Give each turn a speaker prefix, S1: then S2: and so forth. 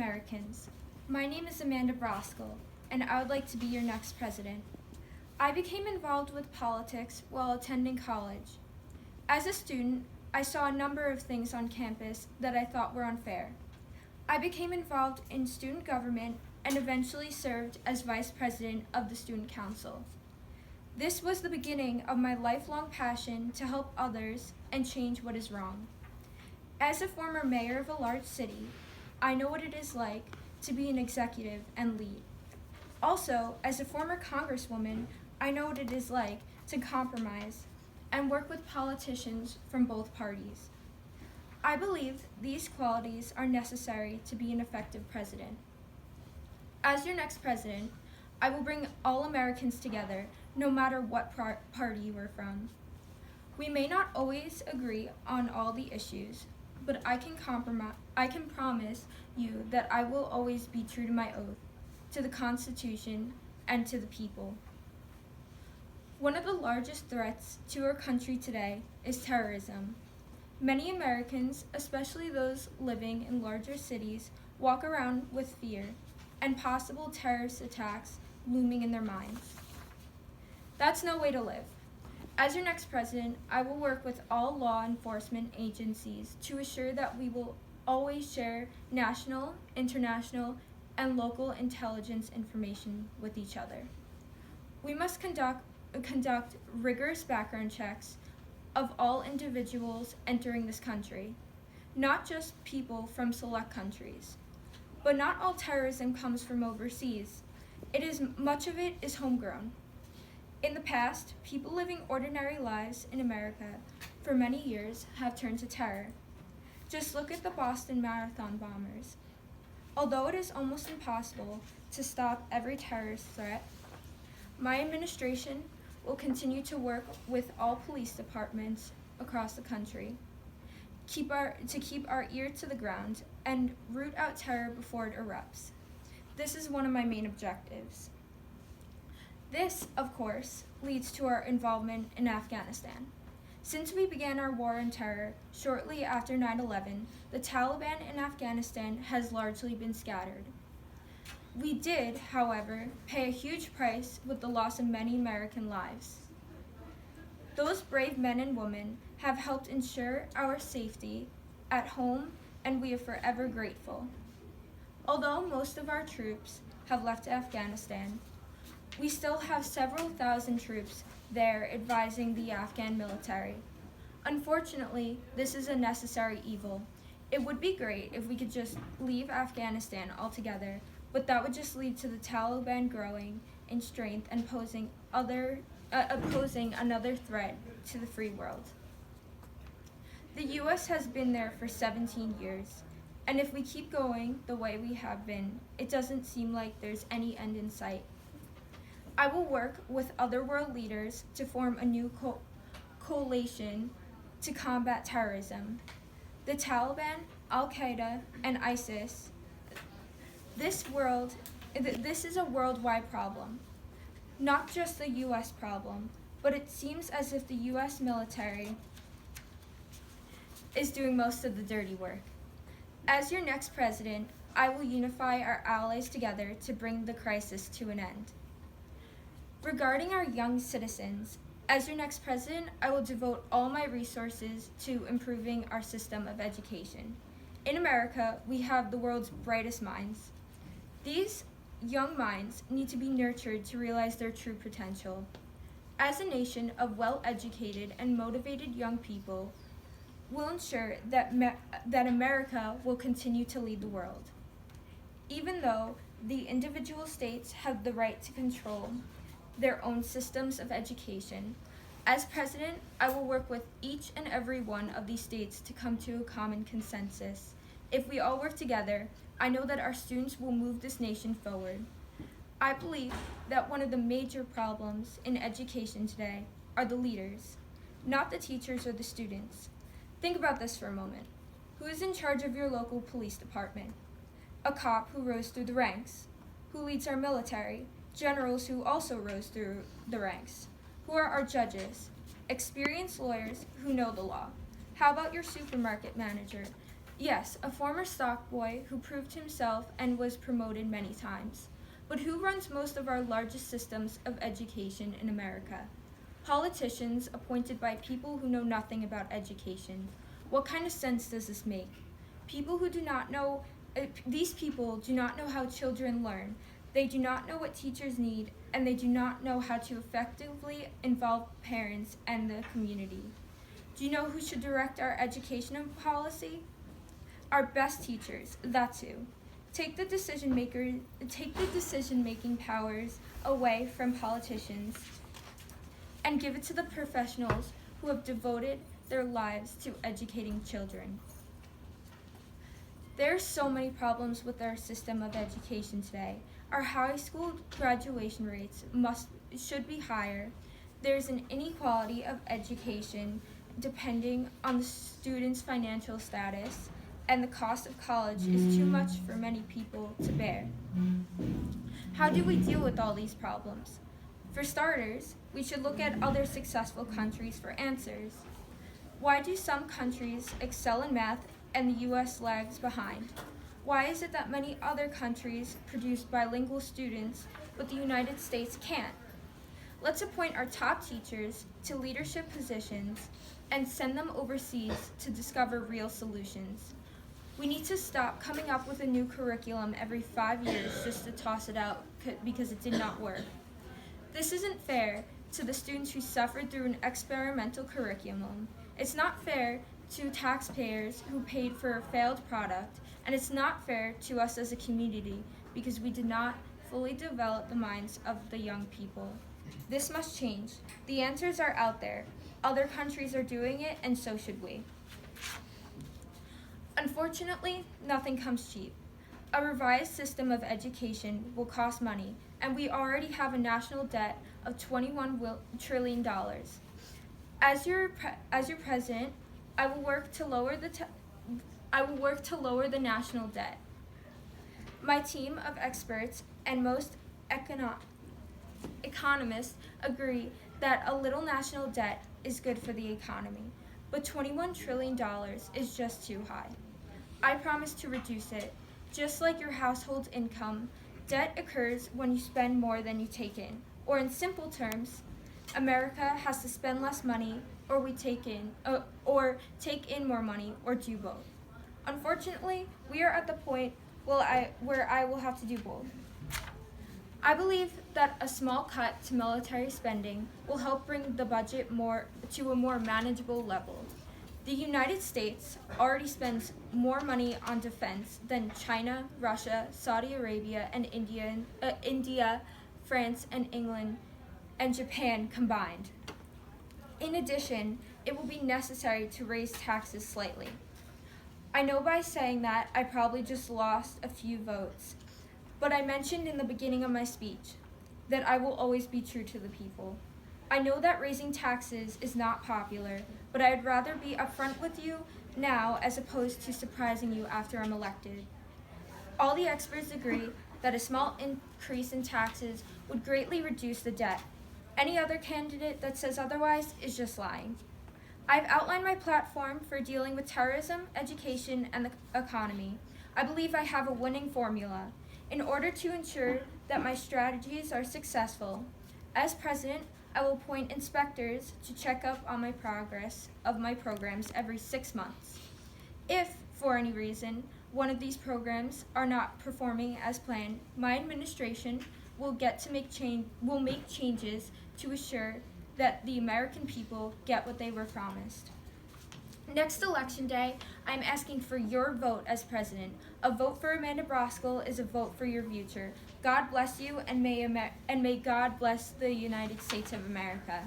S1: Americans. My name is Amanda Broskell, and I would like to be your next president. I became involved with politics while attending college. As a student, I saw a number of things on campus that I thought were unfair. I became involved in student government and eventually served as vice president of the student council. This was the beginning of my lifelong passion to help others and change what is wrong. As a former mayor of a large city, I know what it is like to be an executive and lead. Also, as a former congresswoman, I know what it is like to compromise and work with politicians from both parties. I believe these qualities are necessary to be an effective president. As your next president, I will bring all Americans together, no matter what party you are from. We may not always agree on all the issues, but I can promise you that I will always be true to my oath, to the Constitution, and to the people. One of the largest threats to our country today is terrorism. Many Americans, especially those living in larger cities, walk around with fear and possible terrorist attacks looming in their minds. That's no way to live. As your next president, I will work with all law enforcement agencies to assure that we will always share national, international, and local intelligence information with each other. We must conduct rigorous background checks of all individuals entering this country, not just people from select countries. But not all terrorism comes from overseas. Much of it is homegrown. In the past, people living ordinary lives in America for many years have turned to terror. Just look at the Boston Marathon bombers. Although it is almost impossible to stop every terrorist threat, my administration will continue to work with all police departments across the country to keep our ear to the ground and root out terror before it erupts. This is one of my main objectives. This, of course, leads to our involvement in Afghanistan. Since we began our war on terror shortly after 9/11, the Taliban in Afghanistan has largely been scattered. We did, however, pay a huge price with the loss of many American lives. Those brave men and women have helped ensure our safety at home, and we are forever grateful. Although most of our troops have left Afghanistan, we still have several thousand troops there advising the Afghan military. Unfortunately, this is a necessary evil. It would be great if we could just leave Afghanistan altogether, but that would just lead to the Taliban growing in strength and posing another threat to the free world. The U.S. has been there for 17 years, and if we keep going the way we have been, it doesn't seem like there's any end in sight. I will work with other world leaders to form a new coalition to combat terrorism. The Taliban, Al-Qaeda, and ISIS. This is a worldwide problem, not just a U.S. problem, but it seems as if the U.S. military is doing most of the dirty work. As your next president, I will unify our allies together to bring the crisis to an end. Regarding our young citizens, as your next president, I will devote all my resources to improving our system of education. In America, we have the world's brightest minds. These young minds need to be nurtured to realize their true potential. As a nation of well-educated and motivated young people, we'll ensure that America will continue to lead the world. Even though the individual states have the right to control their own systems of education, as president, I will work with each and every one of these states to come to a common consensus. If we all work together, I know that our students will move this nation forward. I believe that one of the major problems in education today are the leaders, not the teachers or the students. Think about this for a moment. Who is in charge of your local police department? A cop who rose through the ranks. Who leads our military? Generals who also rose through the ranks. Who are our judges? Experienced lawyers who know the law. How about your supermarket manager? Yes, a former stock boy who proved himself and was promoted many times. But who runs most of our largest systems of education in America? Politicians appointed by people who know nothing about education. What kind of sense does this make? People who do not know, these people do not know how children learn. They do not know what teachers need, and they do not know how to effectively involve parents and the community. Do you know who should direct our education policy? Our best teachers, that's who. Take the decision-making powers away from politicians and give it to the professionals who have devoted their lives to educating children. There are so many problems with our system of education today. Our high school graduation rates should be higher. There's an inequality of education depending on the student's financial status, and the cost of college is too much for many people to bear. How do we deal with all these problems? For starters, we should look at other successful countries for answers. Why do some countries excel in math and the US lags behind? Why is it that many other countries produce bilingual students, but the United States can't? Let's appoint our top teachers to leadership positions and send them overseas to discover real solutions. We need to stop coming up with a new curriculum every 5 years just to toss it out because it did not work. This isn't fair to the students who suffered through an experimental curriculum. It's not fair to taxpayers who paid for a failed product, and it's not fair to us as a community because we did not fully develop the minds of the young people. This must change. The answers are out there. Other countries are doing it, and so should we. Unfortunately, nothing comes cheap. A revised system of education will cost money, and we already have a national debt of $21 trillion. As your president, I will work to lower the national debt. My team of experts and most economists agree that a little national debt is good for the economy, but $21 trillion is just too high. I promise to reduce it. Just like your household income, debt occurs when you spend more than you take in. Or in simple terms, America has to spend less money or take in more money, or do both. Unfortunately, we are at the point where I will have to do both. I believe that a small cut to military spending will help bring the budget to a more manageable level. The United States already spends more money on defense than China, Russia, Saudi Arabia, and India, France, and England, and Japan combined. In addition, it will be necessary to raise taxes slightly. I know by saying that I probably just lost a few votes, but I mentioned in the beginning of my speech that I will always be true to the people. I know that raising taxes is not popular, but I'd rather be upfront with you now as opposed to surprising you after I'm elected. All the experts agree that a small increase in taxes would greatly reduce the debt. Any other candidate that says otherwise is just lying. I've outlined my platform for dealing with terrorism, education, and the economy. I believe I have a winning formula. In order to ensure that my strategies are successful, as president, I will appoint inspectors to check up on my progress of my programs every 6 months. If, for any reason, one of these programs are not performing as planned, my administration will make changes to assure that the American people get what they were promised. Next election day, I'm asking for your vote as president. A vote for Amanda Broskell is a vote for your future. God bless you, and may God bless the United States of America.